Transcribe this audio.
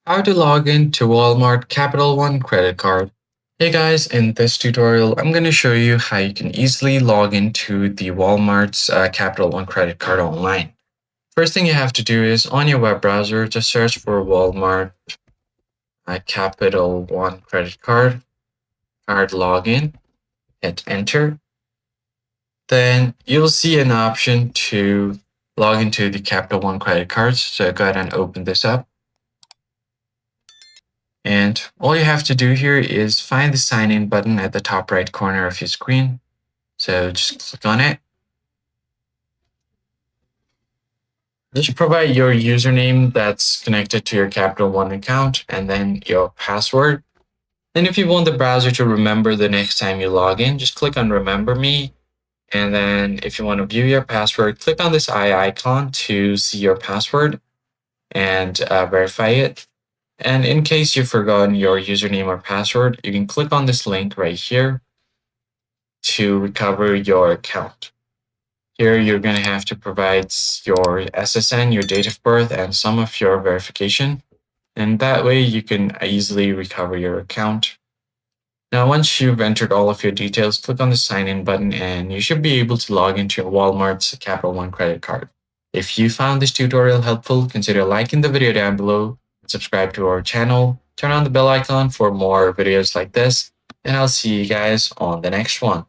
How to log in to Walmart Capital One credit card. Hey guys, in this tutorial, I'm going to show you how you can easily log into the Walmart's Capital One credit card online. First thing you have to do is on your web browser, just search for Walmart Capital One credit card login, hit enter. Then you'll see an option to log into the Capital One credit cards. So go ahead and open this up. And all you have to do here is find the sign in button at the top right corner of your screen. So just click on it. Just provide your username that's connected to your Capital One account and then your password. Then if you want the browser to remember the next time you log in, just click on Remember Me. And then if you want to view your password, click on this eye icon to see your password and verify it. And in case you've forgotten your username or password, you can click on this link right here to recover your account. Here, you're going to have to provide your SSN, your date of birth, and some of your verification. And that way you can easily recover your account. Now, once you've entered all of your details, click on the sign in button and you should be able to log into your Walmart's Capital One credit card. If you found this tutorial helpful, consider liking the video down below, subscribe to our channel, turn on the bell icon for more videos like this, and I'll see you guys on the next one.